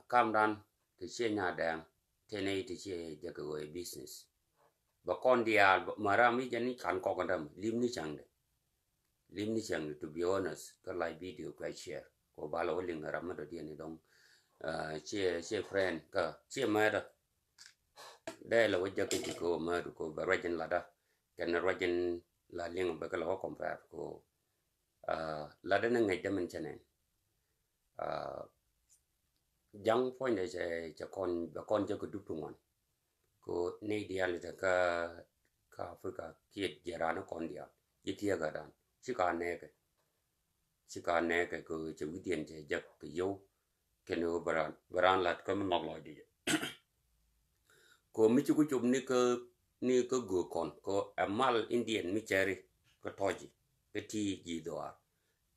Calm down to share nhà đàng thế này thì share giờ cái business và con dia marami jani kan ko gandam lim ni chang to be honest ka like video ka share ko balo ling ramado dia ni dong share friend ka share mada đây là wajja ke ko madu ko barajen lada kan rajen la ling ba kala ko compare ko lada na ngai damen chanen jang point de con cho ko dupungon ko ne dia le ka afrika kiet jarana kon dia yitia ga dan chika ne ke ko che widien je jak ke yo ke no baran lat ko mo lo di ko mi chu chum ni ko go kon ko amal indian mi cheri ko toji ke ti ji do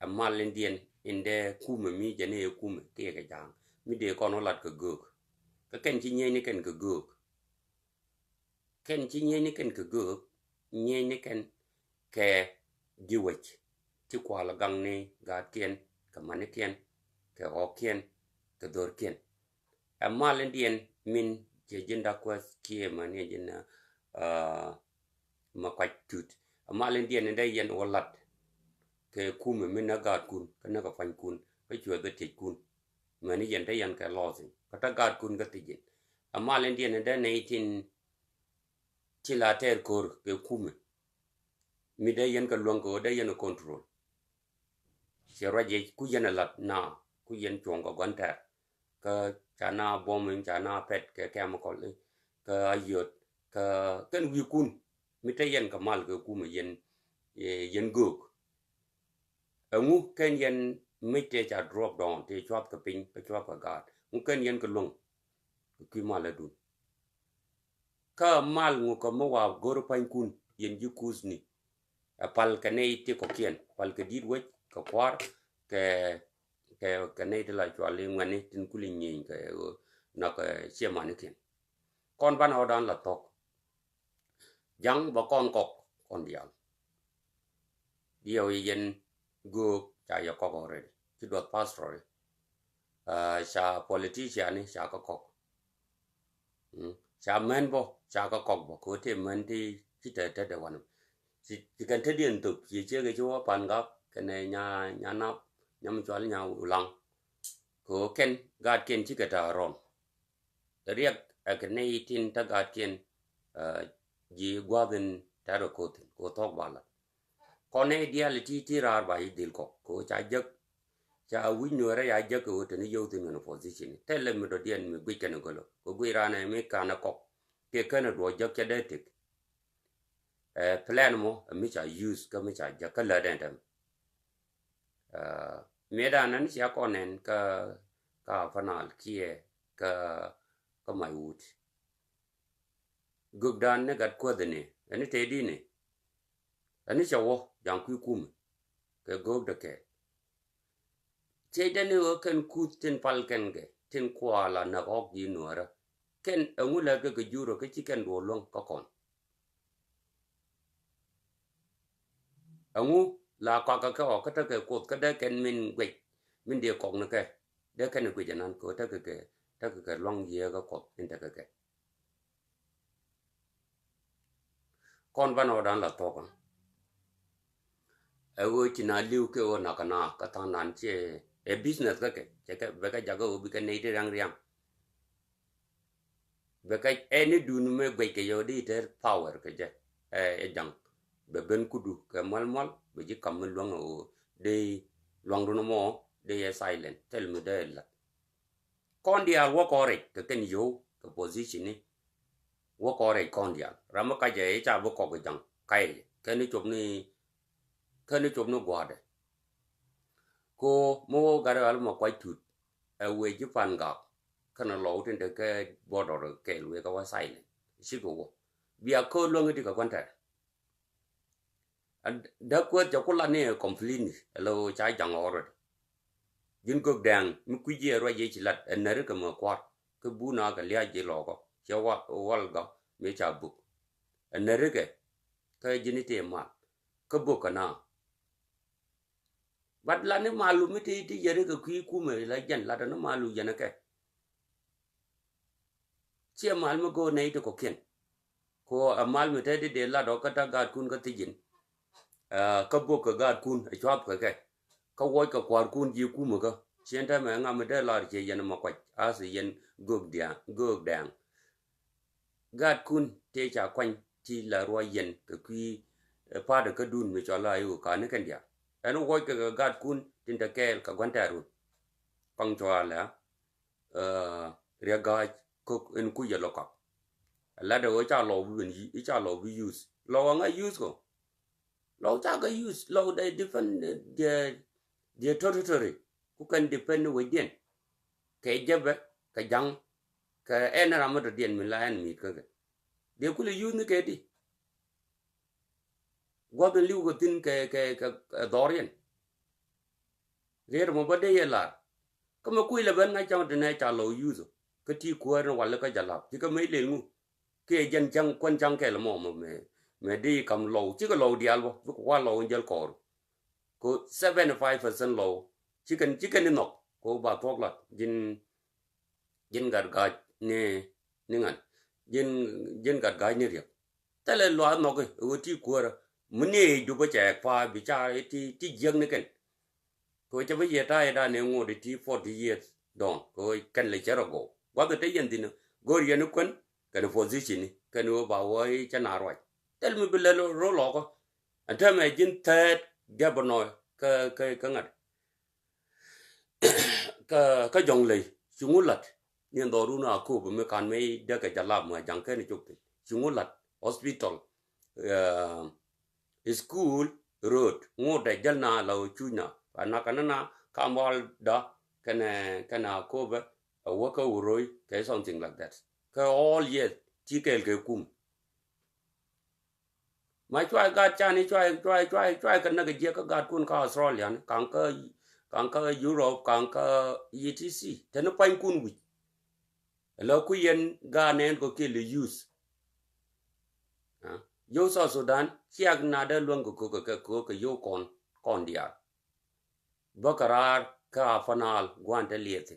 amal indian inde kuma mi jane kuma ke ga jang mi de kon lat ko go ka ken chi nye ni ken ko go ken chi nye ni ken ko go nye ni ken ke jiwech ti kwa la gang ni ga kien ka man kien ke ho kien ke dor kien amal indian min je jinda kwa kie mani jinna ma kwatut amal indian ndai yen walat ke kuma min na ga kun kana ka fan kun ka chua da te kun mani yen da yan ka lozin ka ta ga kun ga tijin amal indian ndai 18 tilater kor ke kuma mi da yen ka longo da yen control se raje ku yen lat na ku yen chonga gwanta ka chana bombing chana pet ke chemical ka ayot ka ken wi kun mi ta yen ka mal ka kuma yen gok ngu ken yen mi te cha drop down te chop ka pin ka chop ka gat ngu ken yen ka long ki mal du ka mal ngu ka mo wa gor pan kun yen ji kuzni apal ka nei te ko kien pal ka dit we ka kwar ke nei de la chwa le ngani tin kuli nyin ka na ka chema ni ken con ban ho dan la tok jang ba con kok con diao yen go cha ya ko ko re ti do pastor cha politician ni cha ka kok cha men bo cha ka kok bo ko te men ti te de wan ti kan te dien tu ji che ke chu pan ga ke ne nya na nyam chwal nya ulang ko ken gad ken chi ka ta ron riek ke ne tin ta gad ken ji gwaden ta ro ko tok bala kon ne diality ti rar ba i dil ko cha jak cha wi no ra ya jak ko te ni yo tin no position te le mi do dien mi gwi ken ko lo ko gwi ra na mi ka na ko ke ken ro jak ke de tik plan mo mi cha use ka mi cha jak ka la den tam medan nan sia konen ka fanal kie ka mai wut gugdan ne gat ko dene ani te di ne ani chawo jang ku kum ke gog de ke te de ne o kan ku tin pal ken ge tin kwala na ok di nuara ken angula ke juro ke chiken do long ka kon angu la ka ka ta ke ko ka de ken min gwe min de kok na ke de ken gwe janan ko ta ke long ye ga ko tin ta ke kon ban o dan la to kan e wo ti na liu ke o na kana ka ta nan che e business ka ke be ka jago bi ka nei de rang riam be ka any du nu me gwe ke yo di ter power ke je e jang be ben kudu ke mal be ji kam luang o de luang do no mo de silent tel me de la kon dia wo ko re ke ken yo ke position ni wo ko re kon dia ram ka je cha wo ko ke jang kai ke ni chop no gwa de ko mo ga ra mo kwai tut e we ji fan ga kana lo tin de ke border ke lu ka wa silent si ko bia ko lo ngi ka kon ta da ko ja ko la ne complete lo cha jang oro jin ko dang mi ku je ro je chi lat en ne ka mo kwat ke bu na ka lia je lo ko che wa wal ga me cha bu en ne ke ka jini te ma ka bu ka na bat la ne malu mi ti je ka ku me la jan la da no malu je na ke chia mal mo go nei to ko ken ko amal mi te de la do ka ta gad kun ka tijin ka bo ka gad kun a chwap ka wo ka kwar kun ji ku mo ka chen ta ma nga me de la che yen ma kwa a si yen gog dang gad kun te cha kwan ti la ro yen ka kui pa de ka dun mi cha la yu ka ne ken dia anu wo ka gad kun tin ta kel ka gwan ta ru pang chwa la ria ga ko en ku ye lo ka la de wo cha lo bin yi cha lo bi use lo nga use ko lo cha ga use lo de different the territory ku kan depend within ke jabe ka jang ka en ra mo de mi la en mi ka de ku le use ni ke di gwa ben liu ko tin ke dorian re mo ba de ye la ka mo ku le ben nga chang de na cha lo use ka ti ku ran wa le ka jala ti ka me le ngu ke jen chang quan chang ke lo mo me đi cầm lầu chứ cái lầu đi albo qua lầu anh có 75% lầu chỉ cần đi nọc có bà thuốc là dân gạt nè nè ngàn dân gạt nè riêng tại là loa nọc cái ởที่qua rồi mình nè dù bây giờ pha bị chaที่dân nè cái có cho bây giờ ta đã nè ngồiที่ 40 years don có cần lấy chero go qua cái đấy dân thì nó go riêng nó quên cái position cái nó bảo với cha nào rồi tel mi bile ro lo ko anta me jin tet gabono ka ngat ka jong le chungulat nien do ru na ku me kan me de ka jala ma jang ke ni chuk chungulat hospital school road ngode jalna law chuna ana kanana kamal da kana ko ba waka uroi ke something like that ka all year tikel ke kum mai choi gad cha ni choi kan na ge je ka gad kun ka Australia kan ka Europe kan ka etc te no pan kun wi lo ku yen ga nen ko ke le use yo so Sudan chiak na da luang ko yo kon dia bakarar ka fanal gwante liete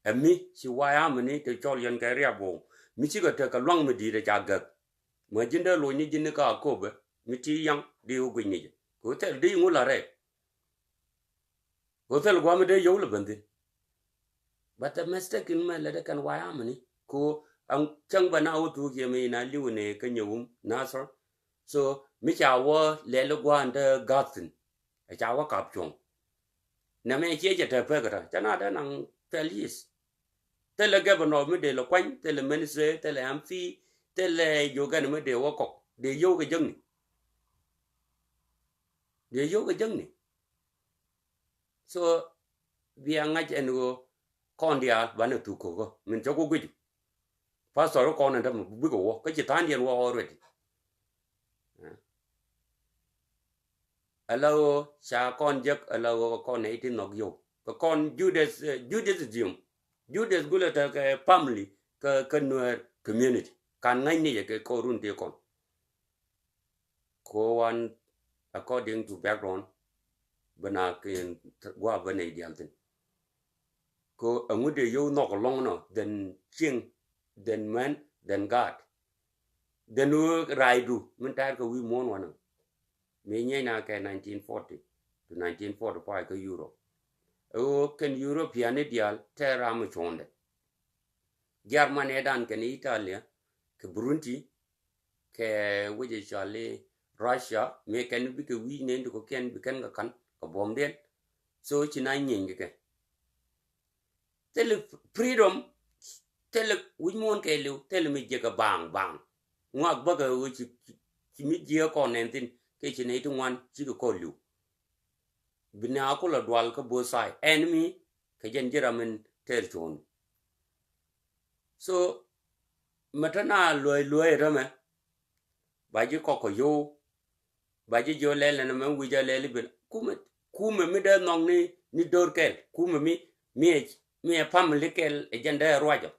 emi si waya mani te chol yen ka ria bo mi chi ga te ka luang mi di de cha ga mà chính đó lối như chính cái cô bé mình chỉ yang điều quỳnh nhỉ có thể đi ngủ là đấy có thể là qua mình đây giấu là vấn đề but the mistake in my là cái why am này cô ông chẳng bao nào tu kia mình là lưu này cái nhiều nasar so mình chào qua lẽ lúc qua anh ta garden chào qua cặp chuồng nãy mình chia cho thầy phải cái đó cho nên đó năng feliz thế là cái bọn nó mới để là quanh thế là mình sẽ thế là am phi thế là yoga nó mới đều có cọc để vô cái chân này so vì anh ấy anh con đi à bạn được thu cổ mình cho cô quỳ phát sỏi con này thằng biết cổ cái chỉ tan tiền qua rồi alo cha con giấc alo con này thì nó vô cái con Judas gula ta cái family cái community kan ngai ni ke ko run te kon ko one according to background bana ken gwa bana idealtin ko amude yo no ko long no then ching then man then God then raidu mun tar ko wi mon wana me nyai na ke 1940 to 1945 ko Europe o ken European ideal terra mu chonde Germany dan ken Italia ke Burundi ke wije chale Russia me ken bi ke wi ne ko ken bi ken ga kan ko bom den so china nyin ke tel freedom tel wi mon ke lu tel mi je ka bang ngak ba ga wi chi mi je ko nen tin ke chi ne tu wan chi ko lu bina ko la dwal ka bo sai enemy ke jen jira men ter chon so matana loy rame baji ko yo baji jo lele na men wija lele bin kume mi de nong ni dor kel kume mi family kel e jende rojo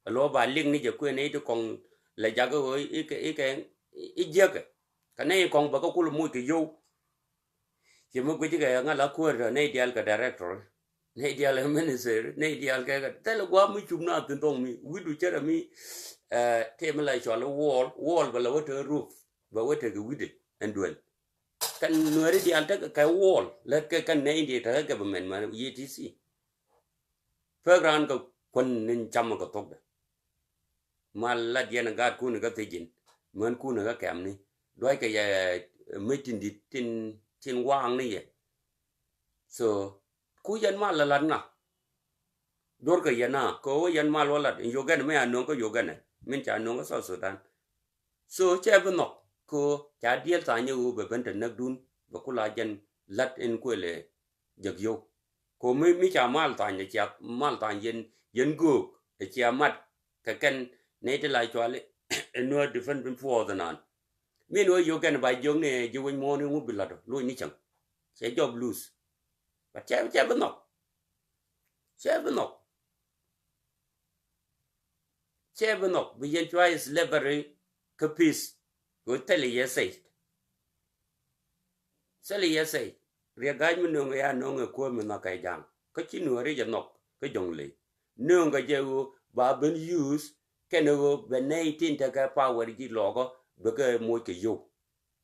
lo ba ling ni je ku ne to kong la jago i jeke kanai kong ba ko kulu mu ke yo je mo gwi ga nga la ku ne dial ka director ne dial minister ne dial ka tele gwa mi chumna tin tong mi widu chera mi temela chola wall bala water roof ba water ga wide and well kan nuari dial ta ka wall la ka kan ne indi ta government man ETC program ko kon nin cham ko tok da mal la diana ga ku ne ga tejin man ku ne ga kam ni doi ka ya meeting di tin wang ni ye so ku yan mal la na dor ka yana ko yan mal wala yogan me anon ko yogan min cha anon ko so Sudan so che bno ko cha diel ta nyu be ben ten dun ba kula jan lat en ko le jagyo ko mi cha mal ta nya cha mal ta yen go e cha mat ka ken ne te lai chwa le no different bin for the nan mi no yogan ba jong ne ju win mo ni mu bi la do lo ni chang che job lose ba che bno bi yen chwa is slavery ka peace go tele yesay sali yesay ria gaj mi no ya no ko mi na kai jang ka chi no ri janok ka jong le no ga je ba ben use keno ben 18 ta ka power ji logo be ka mo ke yo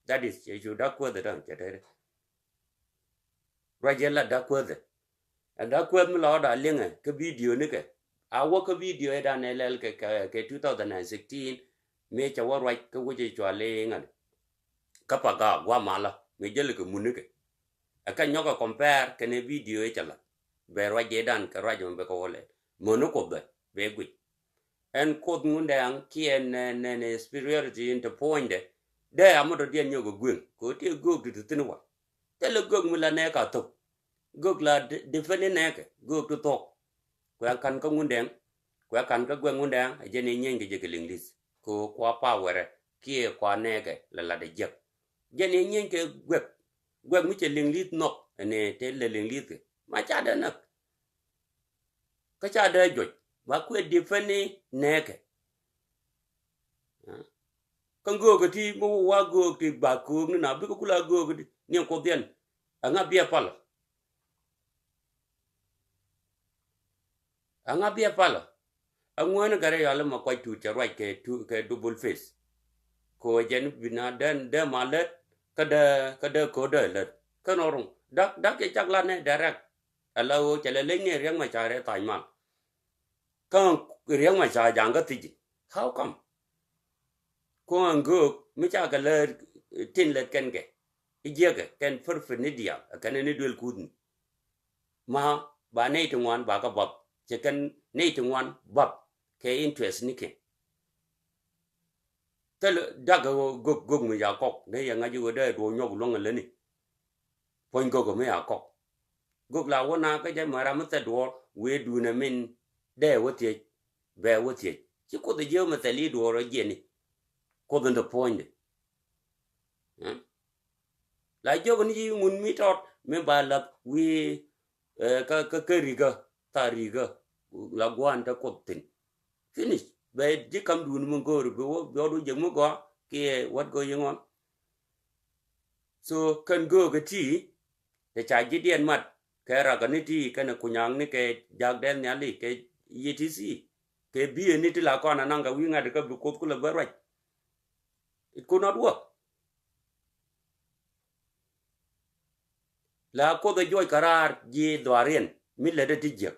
that is you da ko da dan che de rajela da ko da and da ko mi lo da linga ka video ni ke a wo ka video da ne lel ke 2016 me cha wa right ka wo je chwa le ngal ka pa ga wa mala me jele ke munike aka nyoka compare ke ne video e chala be ro je dan ka rajo be ko wole mono ko be gwi en ko ngunde an kien ne superiority in the point de amodo dien nyogo gwen ko ti go tu tinwa tele go mula ne ka to go la defene ne ke go to ko kan ko ngunde ko kan ka gwen ngunde a je ne nyenge je ke linglis ko kwa power kie kwa nege la de jek jeni nyen ke gwek mi che linglit no ne te le linglit ma cha da nak ka cha da joj ba ku defeni nege kan go ko ti mo wa go ti ba ku na bi ko kula go ni ko den anga bia pala angwana gare yala ma kwai tu cha right ke double face ko jen bina den de malet kada ko de le kanorung dak ke chak la ne direct alo chale le ne riang ma cha re tai ma kan riang ma cha jang ga ti how come ko ango mi cha ga le tin le ken ge ije ge ken fur ni dia kan ne duel kun ma ba nei tungwan ba ka bab che kan nei tungwan bab ke interest ni ke tel daga go mi ya kok ne ya nga ju de do nyog long le ni pon go me ya kok go la wona ka je mara mata do we du na min de wotie be wotie chi ko de je mata li do ro je ni ko the point la jogo ni ngun mi tot me ba la we ka riga ta riga la gwan ta ko tin finish be ji kam du mun go ru bo do je mu go ke what going on so kan go ga ti de cha ji dien mat ke ra ga ni ti kan ku nyang ni ke jag den nya li ke ETC ke bi ni ti la ko na nanga wi nga de ka bu ko ku la ba right it could not work la ko de joy karar ji doaren mi le de ti je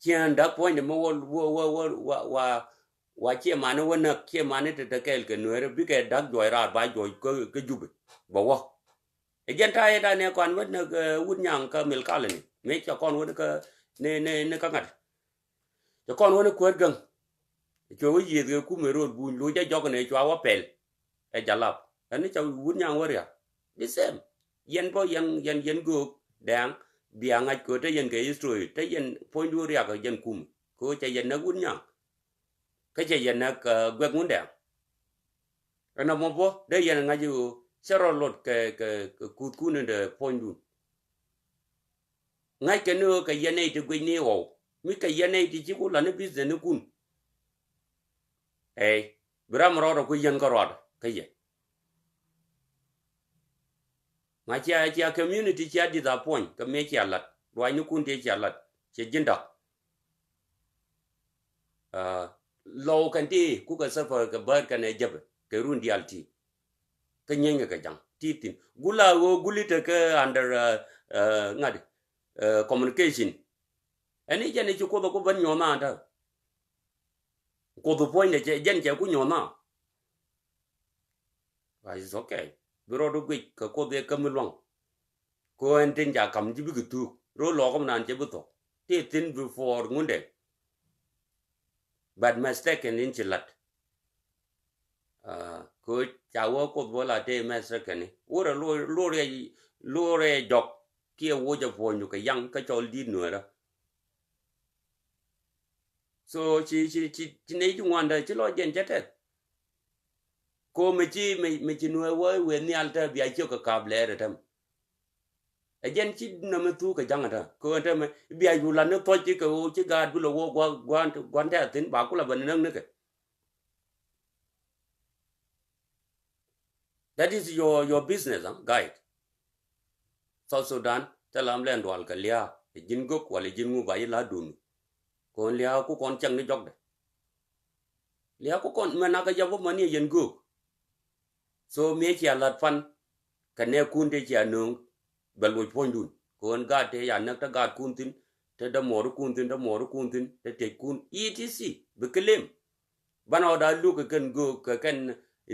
kian da point mo wa che mane wona che mane te kel ke nuere bi ke dak joy ra ba joy ke jube bo wo e jen ta da ne kon won wun nyang ka mil ka le ni me cha kon won ka ne ka ngat to kon won ko gang cho wi ye ke ku me ro bu lu ja jog ne chwa wa pel e jalap ani cha wun nyang wa ya the same yen bo yen go dang biang ai ko te yen ke history te yen point du ria ka yen kum ko che yen na gun nyang ka che yen na ka gwek mun da ana mo bo de yen nga ju sero lot ke ku ne de point du ngai ke no ka yen ei te gwe ni o mi ka yen ei ti ji ko la ne business ne kun bram ro ko yen ko ro ka ye ma chia community chia disappoint ka me chia lat roi nu kun te chalat che jinda low kan ti ku ka suffer ka bar kan e jab ke run dialti ka nyenga ka jang titin gula go gulita ka under ngadi communication ani jane ci ko ko ban nyoma ta ko do point je jen je ku nyoma wa is okay bro do gwi ka ko de kam long ko en tin ja kam ji bi tu ro lo ko nan je bu to titin before ngunde bad mistake in chilat ko chawo ko bola te mistake ni ora lo re dok kia wo ja po nyu ka yang ka chol di nuera so chi nei ju wanda chi lo jen jate ko me chi nuer we ni alta bi a chi ka kable re tam ajen chi na me tu ka jang ta ko ta me bi a yu la ne to chi ka wo chi ga du lo wo gwan ta tin ba ku la ban nang ne ke that is your business guide South Sudan talam len dwal ka lia jin gok wala jin ngu ba la dun kon lia ku kon chang ni jok de lia ku kon mana ka jabo mani yen gok so me chi alat fan ka ne kun de chi anung bal wo point dun kon ga te ya nak ta ga kun tin te da moru kun tin te te kun etc be kelem bana da lu ka kan go ka kan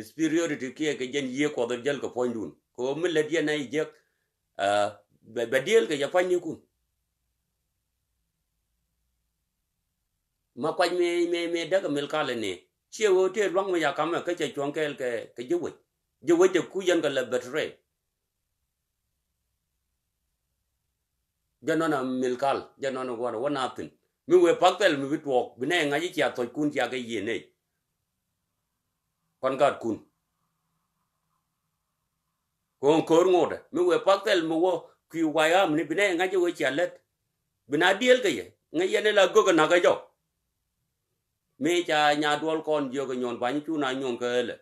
superiority ke jen ye ko da jel ka point dun ko mi le dia na je badil ke ya fanyi kun ma kwa me daga mil kala ne che wo te long ma ya kam ka che chong ke je de ku yan ka la betre janona mil kal janona wana tin mi we paktel mi bitwok bine nga ji ya to kun ya ga ye ne kon gat kun kon kor ngode mi we paktel mi wo ki waya mi bine nga ji we chalet bina diel ke ye nga ye ne la go na ga jo me cha nya dol kon jo ga nyon ban chu na nyon ke le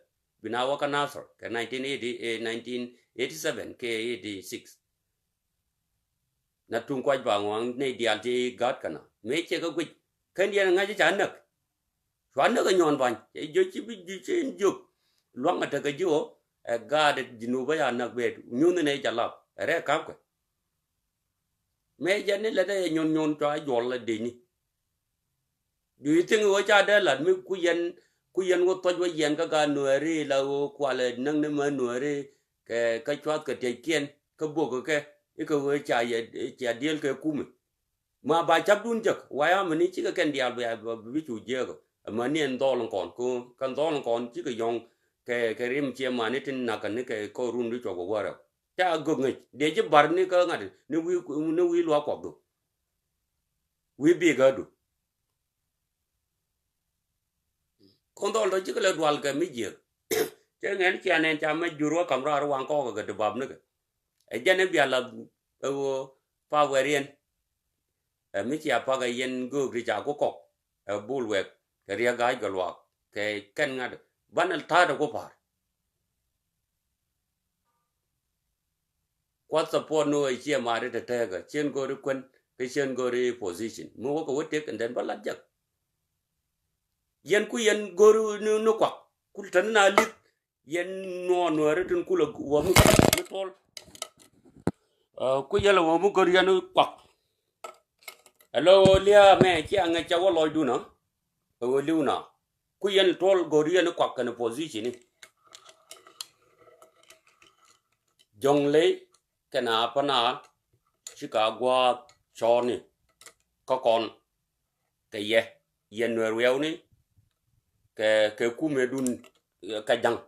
bina wa kana so ke 1987 ke 86 na tung kwaj ba ngwang ne dial ti gat kana me che ga gwi ken dia nga ji chan nak chwan nak nyon ban jo chi bi ji chen juk luang ata ga jo ga de jinu ba ya nak be nyun ne cha lap re kam ko me ja ne la de nyon cho jo la de ni do you think wo cha de la mi ku yen wo to wo yen ka ga nueri la wo kwa le nang ne ma nueri ke ka chwat ka te kien ka bo ke iko we cha ye diel ke kum ma ba chap dun jak wa ya mani chi ka ken dial ba bi chu je ko ma ni en dol kon ko kan dol kon chi ka yong ke rim che ma ni tin na kan ni ke ko run ri cho ko wa ra cha go ngi de je bar ni ka ngad ni wi lo ko do wi bi ga do kon dol do chi ka le dwal ka mi je che ngen cha nen cha ma ju ro kam ra wang ko ga de bab ni e jane bi ala o pa werien mi chi apa ga yen go ri ja ko ko bulwe ke ria ga ga lo ke ken ngad banal ta da ko par kwat support no e chi ma ri te ga chen go ri kwen ke chen go ri position mo ko wote kan den balat jak yen ku yen go ru no kwa ku tan na lit yen no ri tun ku lo wo mi tol ku yelo wo mu ko ri no kwa hello lia me chi anga cha wo loy du no wo liu na ku yen tol go ri no kwa kan position jongle kana pana Chicago choni ko kon ke ye yen werwew ni ke ku me dun ka jang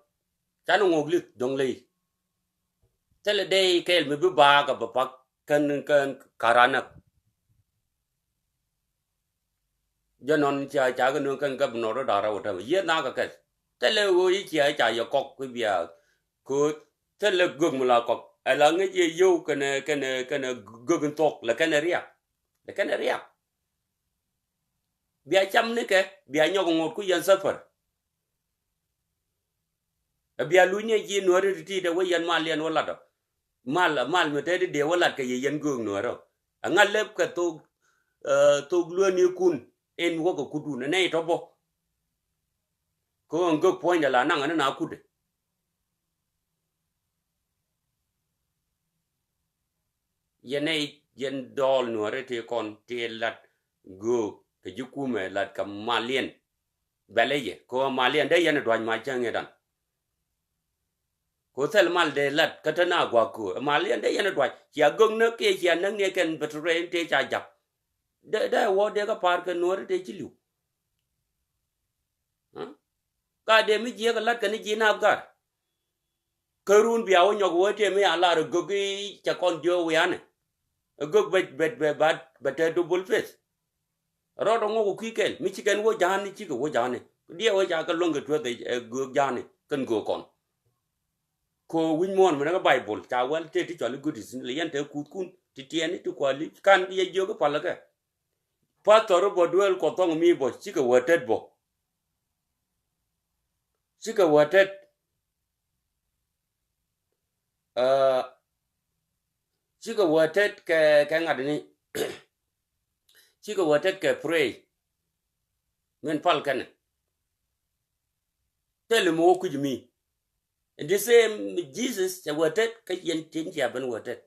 tan ngoglit jongle tele day kel me bu ba ga ba kan karana janon cha ga no kan gab no da ra wata ye na ka ke tele wo yi cha ya kok ku bia ku tele gug mula kok ala nge ye yo kana gugun tok la kana ria bia cham ne ke bia nyog ngot ku yan safar bia lu nye ji no ri ti de wo yan mal yan wala do mal me te de wala ke ye yan gung no ro anga leb ka to luani kun en wo ko kudu ne to bo ko ngo point la na na kude yen dol no rete kon te lat go ke jukume lat ka malien beleye ko malien de yen dwan ma change dan ko tel mal de lat katana gwa ko malien de yen dwan ya gong na ke ya nang ne ken betre te cha jak de wo de ka par ke no rete chilu ka de mi je ka lat ka ni ji na gar karun biawo nyog wo te mi ala ro gogi cha kon jo wi ane gog bet double face rodo ngo ku ken mi chiken wo jani chi wo jani dia wo ja ka longa to de go jani kan go kon ko win mon me na bible cha wal te ti chol good is le yan te ku kun ti tieni tu kwali kan ye jo ko pala ka pastor bo duel ko tong mi bo chi ka watet bo chi ka watet chi ka watet ka ngadini chi ka watet ka pray men pal kan tell mo ku mi and the same Jesus cha watet ka yen tin ya ban watet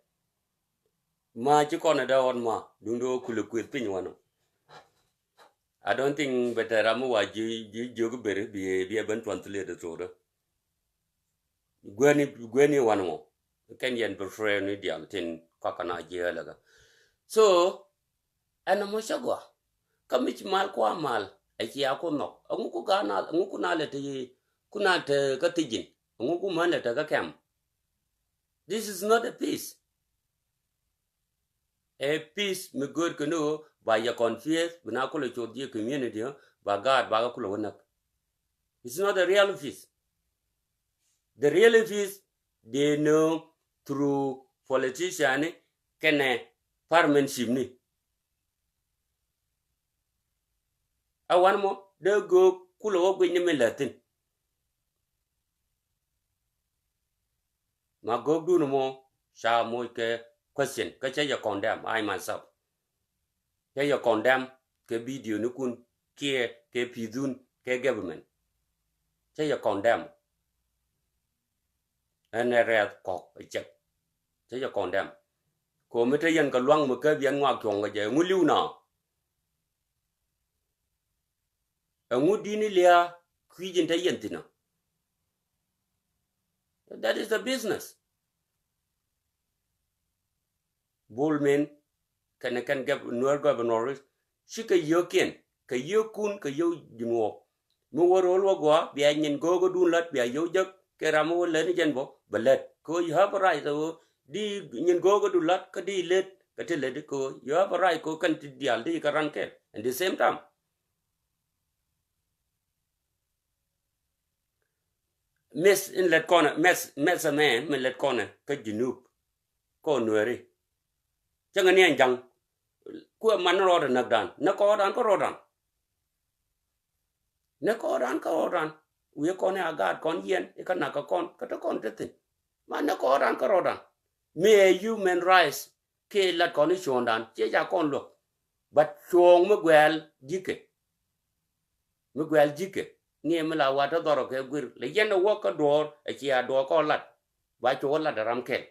ma chi kona da on ma dundo kulu ku pin wano I don't think better amu wa ji jogu bere bi ban translate to do gweni wano kan yen befre ni dial tin kakana je laga so ana mo shagwa kamich mal kwa mal aki akono angu gana angu na le te kuna te ka tijin angu man le te ka kam this is not a peace me good kano ba ya confess bina ko le chodi community ba god ba ko lo nak it's not a real peace the real peace they know through politician kene parliamentship ni awan mo de go kulo go ni melatin ma go du no mo sha mo ke question ka che ya condemn I myself che ya condemn ke video ni kun ke pidun ke government che ya condemn and red ko che ya condemn ko mete yen ka lwang mo ke bien ngwa kyong ga je nguliu na ngudini lia kwijin ta yentina that is the business bullmen kan nuer governor shika yoken ka yokun ka yo dinwo mo woro lo gwa bi anyen gogo dun lat bi ayo jak ke ramo le ni jenbo balet ko you have a right to di nyen gogo dun lat ka di let ka te let ko you have a right ko kan ti dial di ka ranke at the same time mes in let corner mes a man me let corner ka junub ko nueri changa ni anjang ku man ro da nagdan na ko dan ko rodan ne ko dan ko rodan we ko ne agad kon yen e kana ka kon ka to kon te man ne ko dan ko rodan me human rights ke la kon shondan che ja kon lo but chong me gwel jike ni me la wa to doro ke gwir le yen wo ka dor e chi a do ko lat ba cho la da ram kel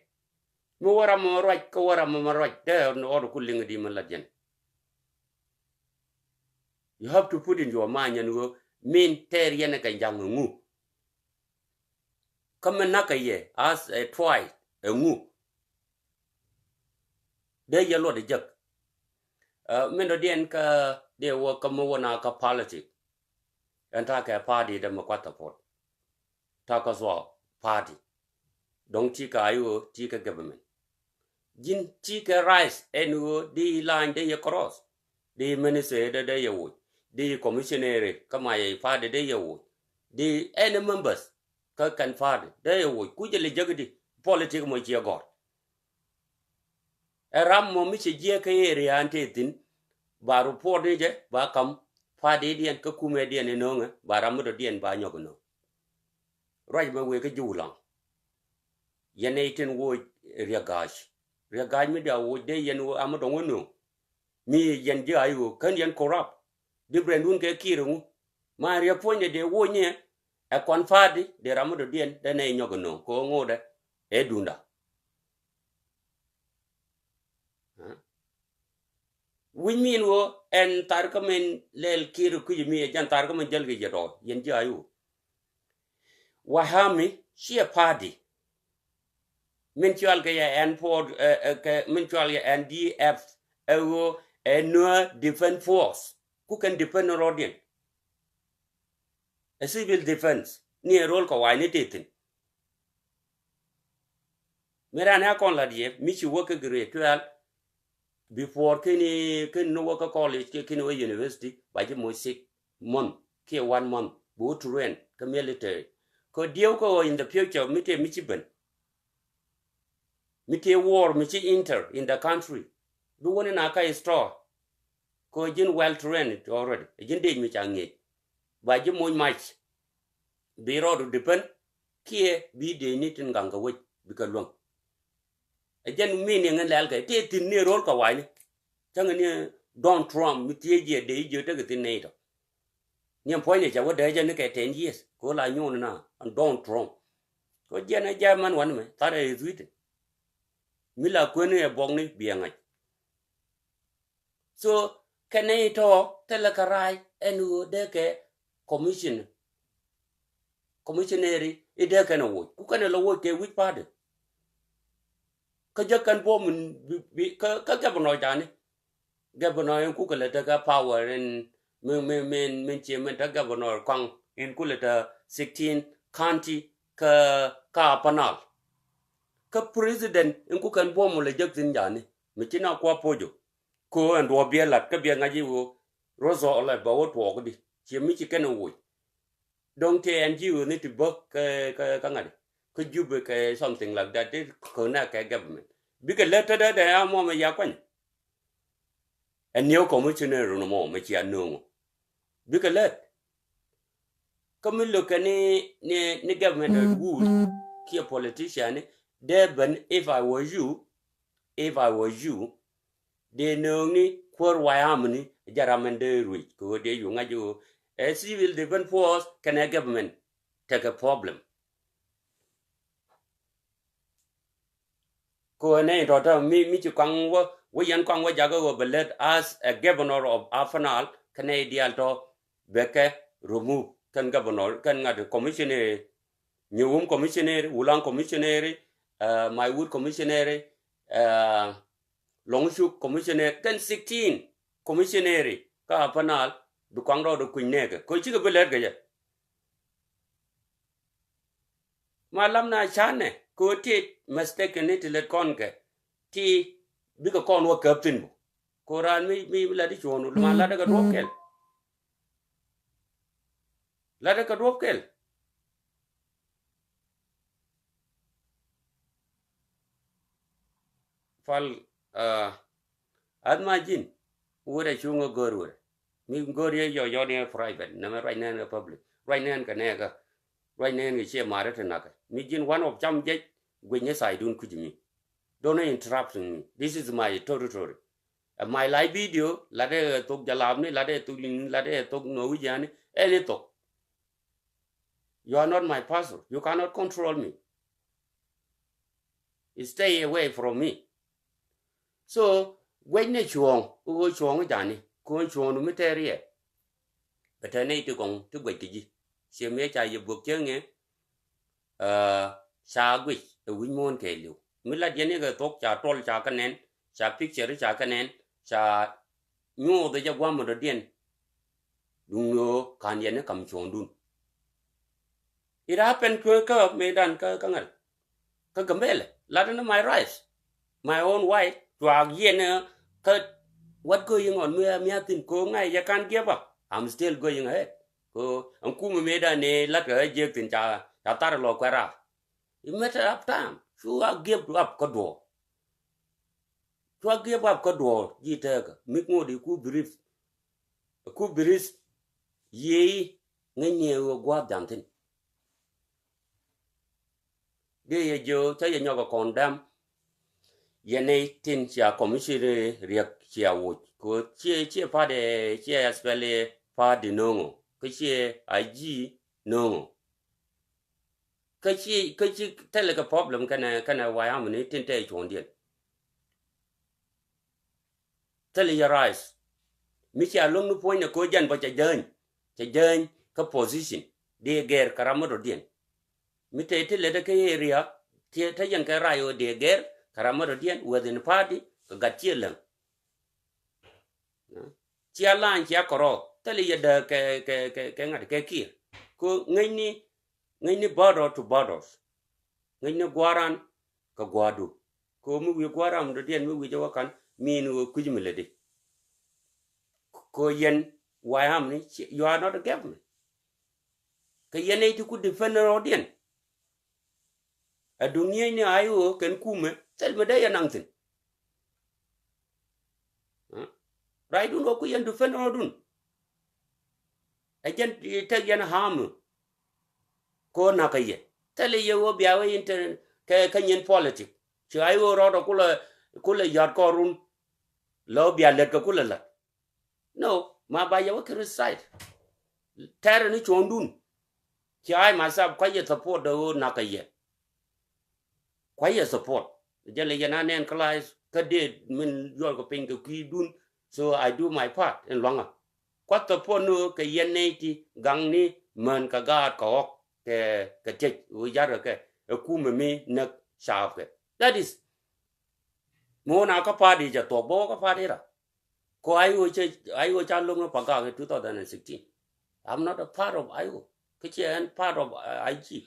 mo wara mo roj ko wara mo roj de no ku lingi di me la jen you have to put in your mind and go min ter yen ka jang ngu come na ka ye as a twice a ngu de ye lo de jak men do den ka de wo ka mo na ka politic and ta ka party de mo kwata pot ta ka so party dong chi ka ayo chi ka government jin chi ka rice enu di line de ye cross di minister de ye wo di commissioner kama ye party de ye wo di any members ka kan party de ye wo ku je le jagdi politic mo chi god ram mo mi che je ka ye riante tin ba report de je ba kam party dien ka kume dien no nga ba ram do dien ba nyogono right ma we ka julang yene tin wo riagash ria gaj mi da wo de yen wo am do ngono mi yen je ayu kan yen corrupt different un ke kiru ma ria ponye de wo nye e kon fadi de ramudo dien de ne nyogo no ko ngode e dunda we mean wo en tar ka men lel kiru ku mi jan tar ka men jel ge jado yen je ayu wahami she a party mentual ke en for ke mentual ya NDF ewo no defense force who can defend Rodian a civil defense ni role ko wa ni tetin merana kon la die mi ci work grade 12 before ken no work college ke ken university by the mo 6 month ke 1 month go to rent ke military ko dio ko in the future mi te mi ci ben mi te war mi ci enter in the country du woni na ka store ko jin well trained already jin de mi changi ba ji mo match bi rodu depend kie bi de ni tin ganga we bi ka long jen mi ni ngan lal ka te tin ne rol ka wani chang ni Don Trump mi tie je de je te tin ne to ni point ne ja wo de je ne ka 10 years ko la nyu na an Don Trump ko je na ja man wan me tare zuite mi la ko ne bong ni bi ngai so kene to tele karai enu de ke commissionary ide kana wo ku kana lo wo ke which party ka jakan bo mun ka gabno jani gabno en ku kala ta power en men chairman ta gabno kwang en ku ta 16 county ka panal ka president en ku kan bo mu le jaktin jani mi china kwa pojo ko en do bielat ka bia ngaji wo rozo ola ba wo to di chi mi chi kana wo don't and you need to book ngadi could you book something like that ko na ka government because later that am mo ya kwan and new commissioner no mo me chi anu because let come look ni government would ki a politician there but if I was you they know ni for why am ni jaramende rui ko de yu ngaju a civil defense force can a government take a problem ko ne to mi chu kwang wo yan kwang wa jago go belet as a governor of Afanal Canadian to beke remove kan governor kan ngad commissioner nyum commissioner ulang commissioner my wood commissioner longshu commissioner kan 16 commissioner ka Afanal du kwang do kuin ne ko chi go belet ga malam na chane ko ti mistake ni ti let kon ke ti bi ko kon wa kaptin ko ran mi la di chonu ma la daga dokel fal admajin wore chungo gorwe mi gorye yo ne private na right now public right now ka ne ga right now ni che mare tenaka mi jin one of jam je gwenye sai dun kujimi don't interrupt me this is my territory my live video la de tok jalam ni la de tu lin la de tok no yani any tok you are not my pastor you cannot control me you stay away from me so gwenye chuong u chuong jani ko chuong no materie betane tu kong tu gwe ti sie me cha ye buk chenge sa gwi win mon ke lu mi la yene ga tok cha tol cha kanen cha picture cha kanen cha nyu de ja gwa mo de dien dung no kan yene kam chong dun it happened to ka me dan ka ngal ka gambele la na my rights my own wife to yene ka what going on me atin ko ngai ya kan give up I'm still going ahead ko an kuma me da ne la ka je tin cha tar lo kwara it matter of time so I give up ko do ji ta ka mi ngo di ku brief ye ngene wo gwa dam tin de ye jo cha ye nyoga condemn yene tin chia commissioner riak chia wo ko chia pa de chia spele pa de nongo ko chia IG nongo ko chi tele ka problem kana wa am ni tin te chondien tele ya rise mi chia long nu point ko jan ba cha jen ka position de ger karamado dien mi te tele de ka area tie ta yan ka rayo de ger karamado dien within party ka gatielang chia lan chia koro tele ya de ke ngad ke ki ko ngani border to borders ngani gwaran ka gwadu ko mu wi gwaram do dien mu wi jawakan min wo kujimele de ko yen wayam ni you are not a government ka yen ay ku defender odien a dunia ni ayo ken kume tel me de yanangtin right do ko yen defender odun agent te yen ham ko na ka ye tele ye wo biawe inter ka yen politic ci ayo rodo kula yar korun lo bia let ka kula la no ma ba ye wo criticize tere ni chondun ci ay masab kwa ye support do na ka ye kwa ye support jale yana nen class ka de min yor ko pin ko ki dun so I do my part in longa kwa support no ka yeneti gangni man ka ga ko ke che u yar ke ku me mi na sha ke that is mo na ka party ja to bo ka party ra ko ayo cha long pa ga 2016 I'm not a part of ayo ke chen part of IG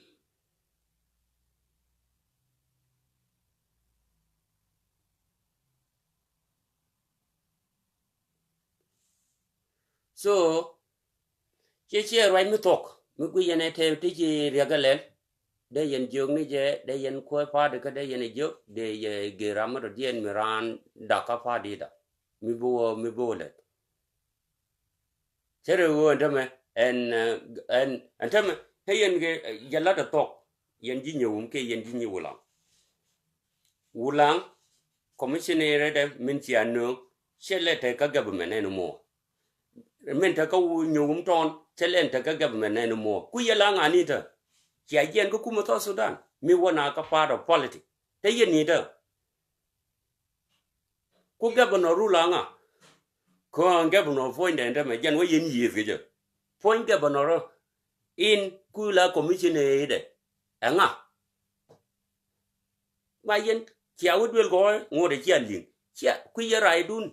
so che right mi tok mi ku yene te ti ji regalen de yen jong ni je de yen ko pa de ka de yen jo de ye geram ro dien miran da ka pa di da mi bo le chere wo ndame en antame he yen ge yalla da tok yen ji nyum ke yen ji nyi wulang commissioner de min chi anu chele te ka government en mo min ta ka nyum ton chele te ka government en mo ku yalla ngani ta chi yen ko kuma to Sudan mi wona ka part of politics te yen ni da ku governor rulanga ko governor point de me jan wo yen yi ge je point governor in kula commissioner de anga ma yen chia wudwel go ngode chia lin chia ku yara idun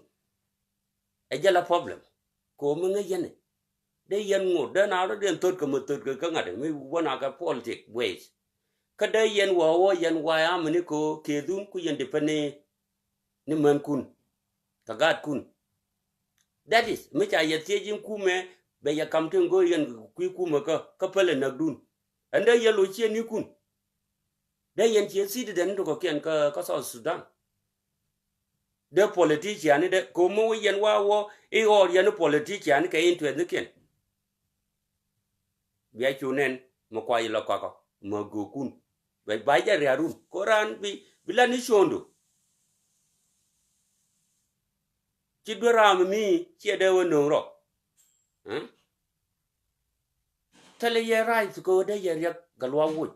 e jala problem ko mo nge yen de yen ngod de na ro den tot ko mo tot ko ngade mi wona ka politic ways ka de yen wo yen wa am ni ko ke dun ku yen de pane ni man kun ka gat kun that is mi cha ye tie jin ku me be ya kam ten go yen ku me ka pele na dun ande ye lo chi ni kun de yen chi si de den ko ken ka South Sudan de politician de ko mo yen wa wo e or yen politician ka into the ken bia chunen mo kwa ilo ko mo go kun be ba ja riarun koran bila ni shondo chi doram mi chi de wono ro tele ye right ko de ye yak galwa wu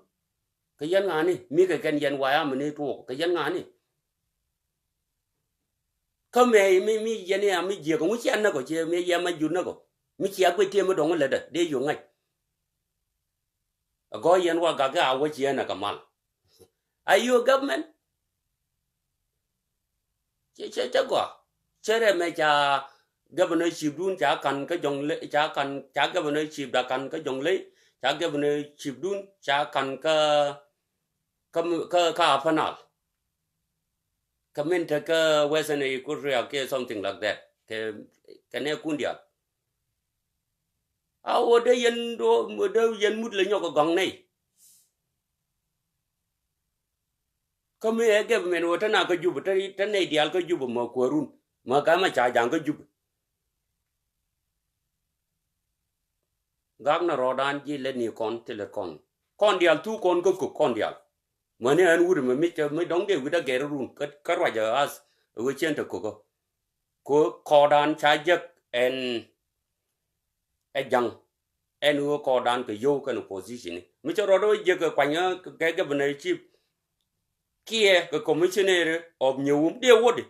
ka yan ngani mi ka ken yan wa am ni to ka yan ngani ka me mi yene am mi je ko mu chi an na ko che me ye ma jun na ko mi chi akwe tie mo dong le de yo ngai go yen wa ga ga wa chi na ka mal ayo government che go chere me cha governor chief dun cha kan ka jong le cha governor chief da kan ka jong le cha governor chief dun cha kan ka panal comment ka western Korea ke something like that ke ne kundia awo de yen mut le nyoko gong nei kami e government wo tana ka jubu tan nei dial ka jubu ma korun ma ka ma cha jang ka jubu gag na rodan ji le ni kon tele kon dial tu kon ko kon dial mane an wuri me dong de wida ger run ka raja as we chen to ko kodan chajak en jang en wo kodan ke yo kan position mi choro do je ka kwanya ke bana chief kie ke commissioner of nyum de wodi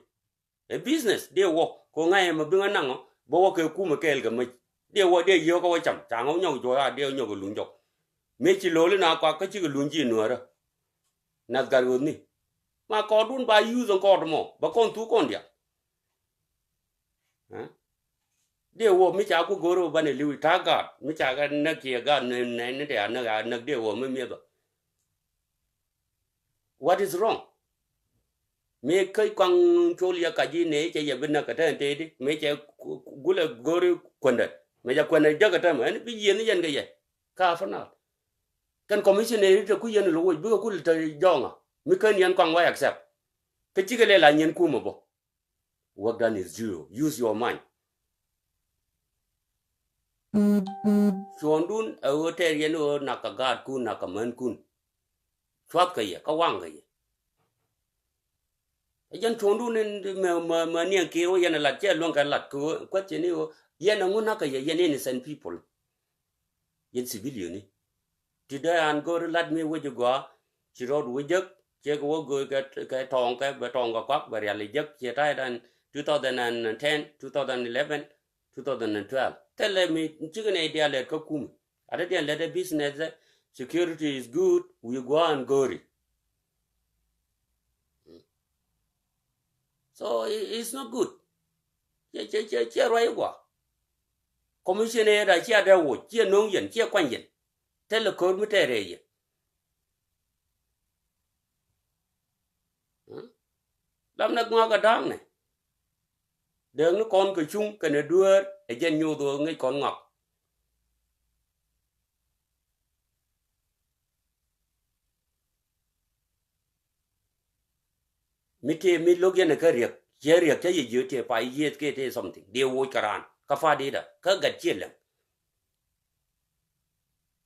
a business de wo ko ngai ma binga nango bo wo ke kuma kel ga me de wo de yo ko cham chango nyo jo ya de nyo ko lunjo me chi lo le na kwa ka chi ko lunji nuara na gar ni ma ko dun ba use ko mo ba kon tu kon dia de wo mi cha ku goro ba ne liwi ta ga mi cha ga na ki ga ne de na ga na de wo me ba what is wrong me kai kwang cholia ka ji ne che ye bina ka ta te di me che gula goro kwanda me ja kwanda ja ka ta ma ni bi yen yen ga ye ka fa na kan commissioner to ku yen lo wo bi ko ta jonga mi kan yen kwang wa accept ka chi ga le la nyen ku mo bo work done is zero use your mind chondun a hotel yen o na ka gad kun na ka man kun chwat ka ye ka wang ka ye yen chondun ma ni ke o yen la che lon ka lat ko che ni o yen nguna ka ye yen innocent people yen civilian ni today an go lat me wo go chi rod wo jek che go go ka tong ka ba tong ka kwak ba ya le jek che tai dan 2010 2011 2012 tell me chicken idea let ko kum ada dia let business security is good we go and go it. So it's not good che right wa commissioner da chia da wo chia nong yen chia kwan yen tell ko mi tere ye lam na ngwa ka dang ne đường nó con cái chung cái nó đưa để dân nhiều đồ ngay con ngọc mi lúc này cái riêng cái gì dưới thì phải gì cái thế something điều vui karan cà phê đi đó cái gạch chia lắm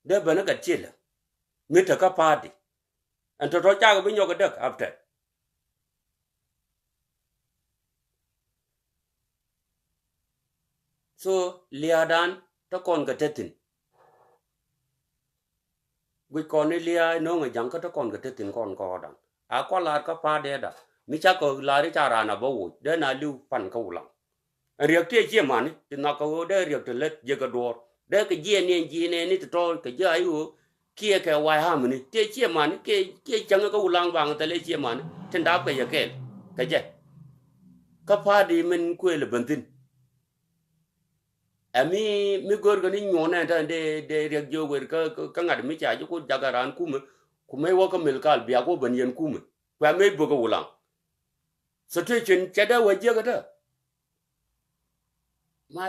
để bên nó gạch chia lắm mi thà cà phê đi anh tôi cha cái bên nhau cái đất after so liadan ta con cái tetin với con này lia nó người chẳng có ta con cái tetin con có đằng à qua là cà phê đấy đó mi cha ko la ri cha ra na bo de na lu pan ko la riek te che man ti na ko de riek te let je ga do de ke je ne ni to ke je ayu kia ke wa ha ni te che man ke chang ko lang wang te le che man ten da ke ke je ka pa di men ko le bantin ami mi gor ga ni nyona ta de riek jo wer ka ngad mi cha ko jagaran ku me wo ka mil kal bia ko ban yen ku me kwa me bo ko lang situation chada waje gata ma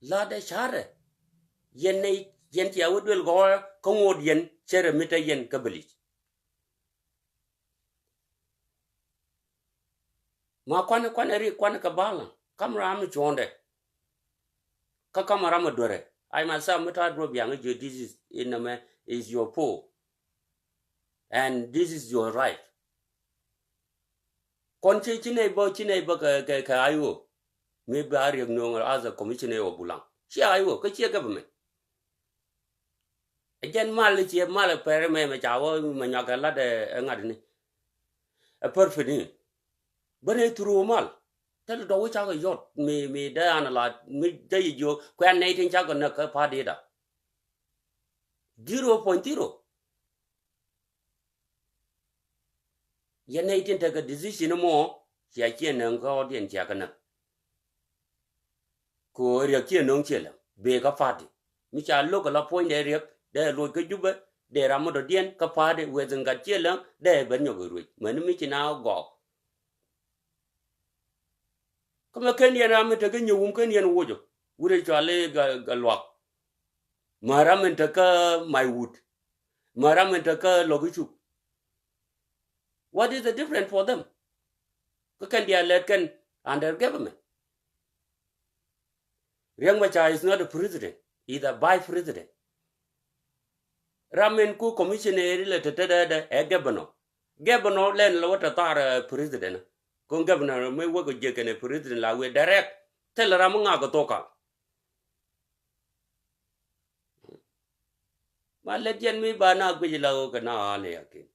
lada share yen ti awdul go ko ngod yen chere mita yen kabali ma kwana ka bala kamra am chonde ka kamara ma dore ai ma sa mita dro biang je this is is your po and this is your right kon chine bo ka ayo me ba riek no as a commissioner of bulang chi ayo ka chi government again mal chi mal pere me chawo ma nyaka la de ngad ni a perfect ni bane turu mal tel do cha ga yot me da ana la me de yo kwa nei tin cha ga na ka pa de da 0.0 yen nei tin ta ga decision mo chia chen nang ko dien cha ga na ko riek chen nong che la be ka fa di mi cha lo ka la point de riek de lo ka juba de ra mo do dien ka pa de we zeng ga che la de ben yo ga ru men mi chi na go kama ken yen am te ga nyum ken yen wojo wure cha le ga lwak maram te ka my wood maram te ka logichu what is the difference for them ka kan dia let kan under government Riek Machar is not a president he's a vice president ramen ku commissioner le tete e gebano len lo ta tar president ko governor me wo go je kene president la we direct tel ram nga go toka ma le jen mi ba na gbe la go na ale yake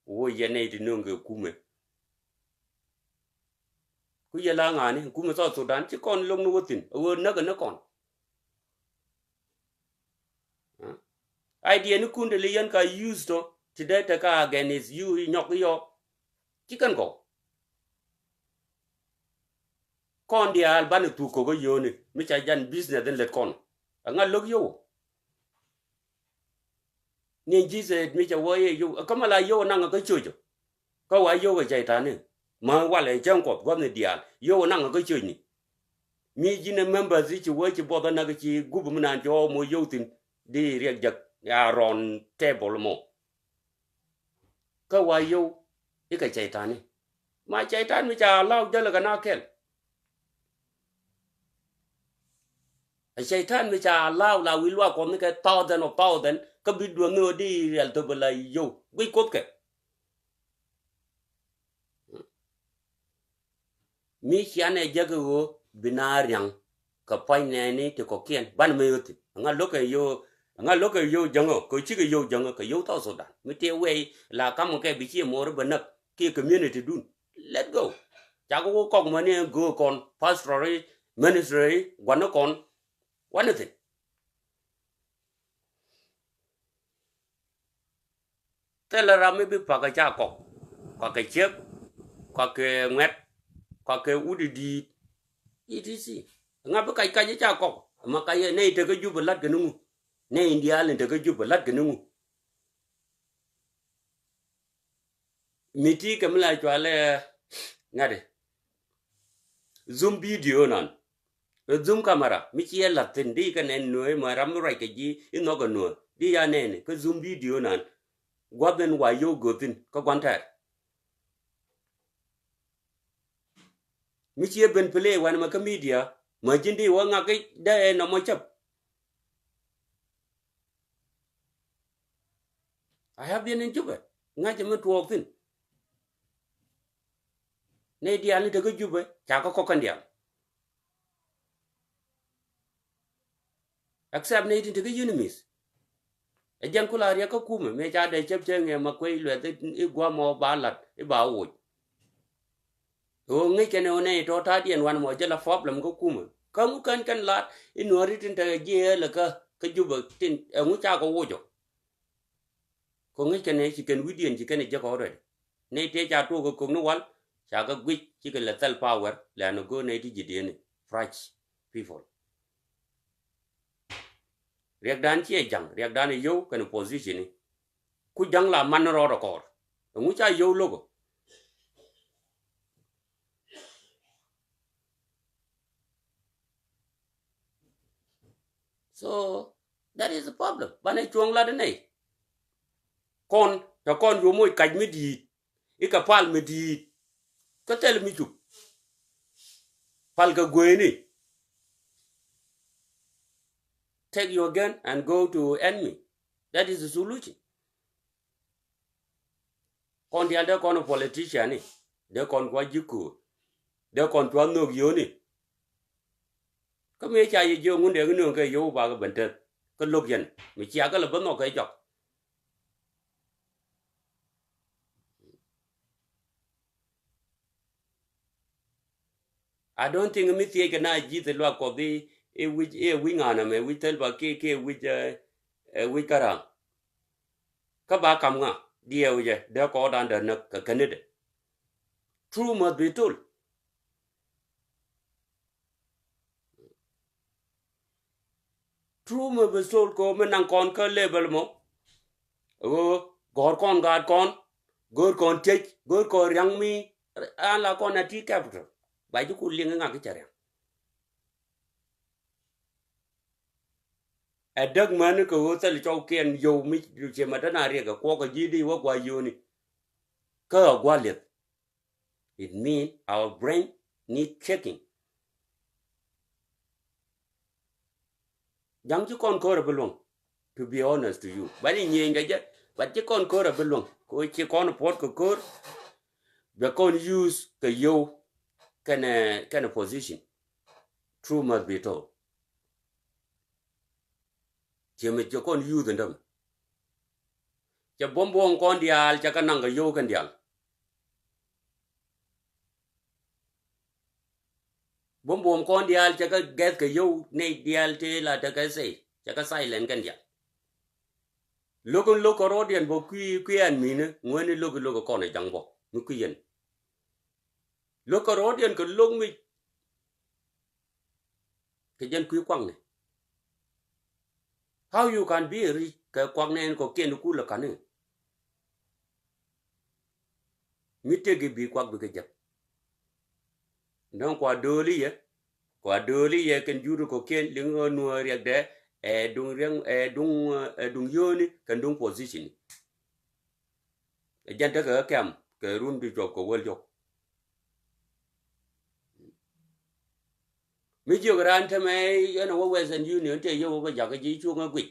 wo ye ne ti nunge kume ku ye la nga ni kume so Sudan ti kon long no wotin wo na ga na kon idea ni kunde le yan ka use to today ta ka against you nyok yo ti kan ko kon dia al ban tu ko go yoni mi cha jan business den let kon nga log yo ni jise mi cha wo ye yo kama la yo na nga ka chojo ko wa yo ga jai ta ni ma wa le jang ko go ni dia yo na nga ka chojo ni mi jine members ji wo ci boda na ga ci gubu mu nan jo mo yo tin di rek jak ya ron table mo ko wa yo e ka jai ta ni ma jai ta mi cha law de la ga na kel Shaitan mi cha lao la wilwa ko mi ka thousand ka bi do no di real to bala yo gui kop ke mi chiane jago binariang ka pai ne ni te ko kien ban me yoti nga loke yo jango ko chi ke yo jango ka yo ta so da mi te we la kam ke bi chi mo ro banak ki community dun let go cha ko ko ma ne go kon pastoral ministry gwana kon one thing tela rami bi pa ka cha ko ka ke chep ka ke nget ka ke udidi etc nga bi ka cha ko ma ka ye ne te ka ju balat ke nu ne india le te ka ju balat ke nu miti ke mla chwale ngade zoom video nan zoom camera mi chi la tin di ka ne no ma ram rai ke ji ino ga no di ya ne ka zoom video nan gwaben wa yo gotin ko gwanta mi chi ben play wan ma ka media ma jindi wa nga ke da e no mo chap I have been in Juba nga je mo tuo tin ne dia ni de ko Juba cha ko kan dia accept ne tin de enemies ejan kula ria ka kuma me cha de chep chenge ma kwei le te igwa mo balat e ba wo o ngi kene one to ta dien wan mo je la problem ko kuma kam kan lat inori tin te je la ka juba tin ngu cha ko wo jo ko ngi kene chi ken widien chi kene je ko re ne te cha to ko no wal cha ka gwi chi ke la tel power la no go ne ti jidien fresh people riak dan chi jang riak dan yo kan position ni ku jang la man ro ro ko ngu cha yo logo so that is the problem bane chuang la de nei kon to kon yo moy kaj mi di e ka pal mi di ka tel mi chu pal ka gweni take your gun and go to enemy that is the solution kon dia de kon politician ni de kon kwa jiku de kon twa no yo ni ka me cha ye yo ngun de no ka yo ba ka bente ka lok yen mi cha ka la ba no ka jok I don't think mi tie ka na ji te lo ko di e wi ngana me wi tel ba ke wi kara ka ba kam nga dia je de ko dan de na ka kanide true must be told true must be told ko me nang kon ka level mo o gor kon gad kon gor kon tek gor ko yang mi ala kon ati capital ba ju ku linga nga ka chare a dag man ko tel cho ken yo mi che ma na re ka ko ko ji di wa kwa yo ni ka gwa let it mean our brain need checking jang ju kon ko re belong to be honest to you bani nyenga je but je kon ko ra belong ko che kon pot ko the con use the yo kind of position true must be told che me je kon use ndam che bombo kon dial cha kananga yo kan dial bombo kon dial cha ka get ka yo ne dial te la ta ka sei cha ka silent kan dial logo rodian bo qui an mine ngone logo kon e jangbo mu ku yen logo rodian ko log mi ke jen ku kwang ne how you can be rich ka kwang ne ko ken ku la kan mi te ge bi kwak bi ke jap donc kwa doli ye ken juru ko ken lingo nuor yak de dung yoni kan dung position e janta ka kam ke run di jok ko wol jok mi jo gran ta me yana wo western union te yo ba ja ga ji chu nga gwi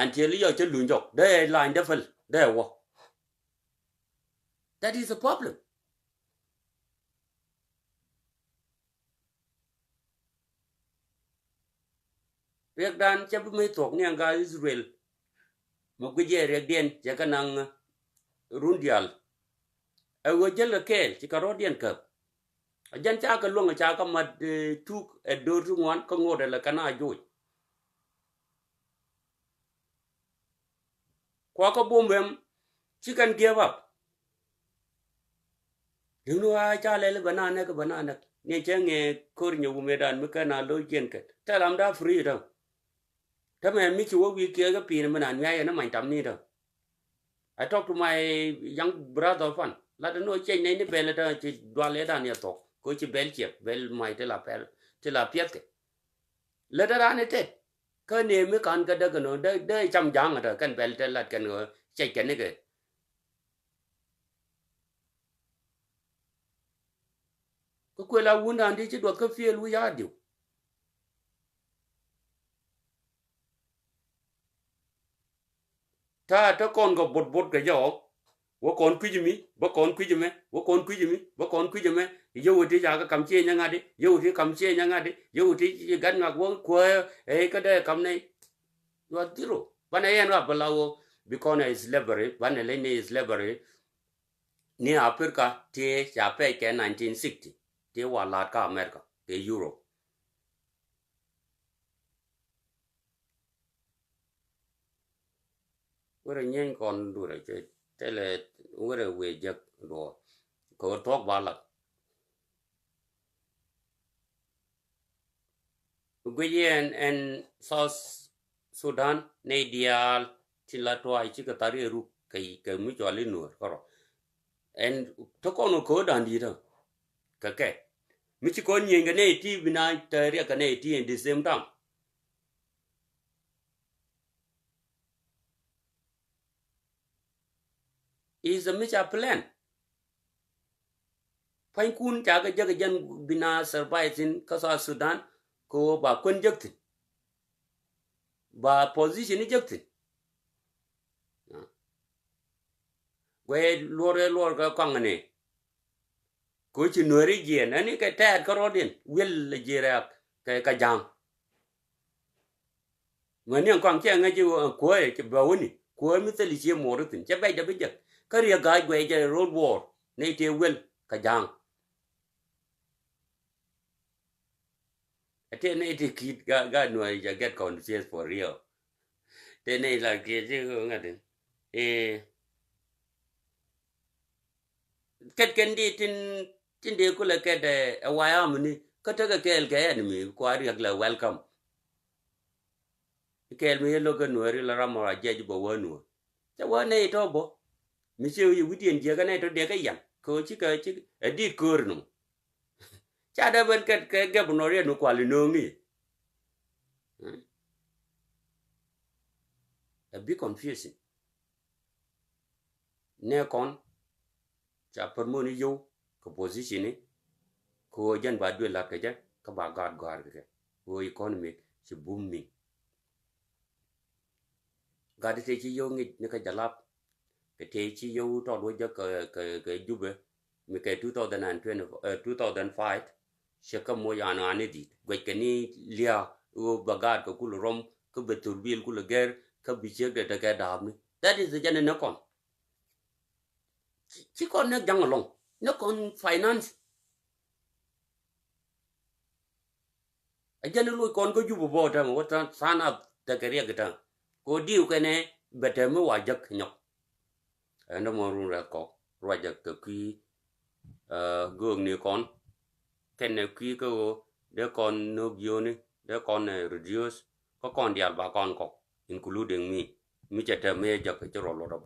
until yo che lun jok de line de fel de wo that is a problem Riek dan cha mi tok ni anga Israel mo gje riek den ja kanang rundial e go jel kel ci karodian ka ajan cha ka lunga cha ka mat tuk e do tu ngwan ko ngode la kana joy kwa ko bombem ci kan give up dinu a cha le banana ka banana ni chenge kor nyu medan me kana lo jen ka talam da free da ta me mi chu wi ke ga pi na nya na mai tam ni da I talk to my young brother fan la da no chen ni bele da ci do le da ni to ko ci bel ci bel mai te la pel te la piet ke le da ne te ka ne mi kan ka da no de cham jang da kan bel te la kan no che ken ne ke ko ko la wunda ndi ci do ka fiel wu ya diu ta kon go bot ga jo wo kon kujimi bo kon kujime wo kon kujimi bo kon kujime yo ti ja ka kam che nya ngadi yo ti kam che nya ngadi yo ti gan ngak wo ko e ka de kam nei yo tiro bana yen wa balawo because is slavery bana le ni slavery ni Africa ti ja pe ke 1960 ti wa la ka America ti Europe wore nyen kon dure che tele wore we jak do ko tok bala Guyen and South Sudan ne dial tilatwa chi ka tari ru kai ka mu jole nur koro and to kono ko dan di da ka ke mi chi kon nyen ga ne ti bina tari ka ne ti in the same time is a major plan fain kun ta ga jaga jan bina survive in kasa Sudan ko ba kun jakti ba position jakti we lor ga kangane ko chi nori gen ani ka ta ka rodin wel le jira ka jang ngani an kwang che ngaji ko e ke ba woni ko mi tali che morutin che ba da bijak ka ri ga gwe je road war ne te wel ka jang ate ne te kit ga no ya get conscious for real te ne la ke je ngade ket ken di tin de ko la ke de wa ya mni ka ta ga kel ke en mi ko ari la welcome kel mi lo ga no ri la ramo je bo wonu ta wa ne to bo mi se yu witien je ga ne to de ga yan ko chi di kur no cha da ben ket ke ga no ri no kwa li no mi a bit confusing ne kon cha per mo ni yo ko position ni ko jan ba dwe la ke ja ka ba gar ke ko economy chi booming ga de te chi yo ngi ne ka jalap ke te chi yo to do ja ka jube mi ke 2005 shaka mo ya na ne di gwe ke ni lia o bagat ko kul rom ko betur bil kul ger ka bi che de ka da mi that is the jana na kon chi kon ne jang long ne kon finance a jana lu kon ko jubu bo ta mo ta sana ta ke ria gata ko diu ke ne bete mo wa jak nyok no mo ru ra ko wa jak ke ki gương ni con cái này quý cô đứa con nước vô này đứa con này reduce có con đi bà con có including me chạy theo mẹ cho cái chỗ rồi đó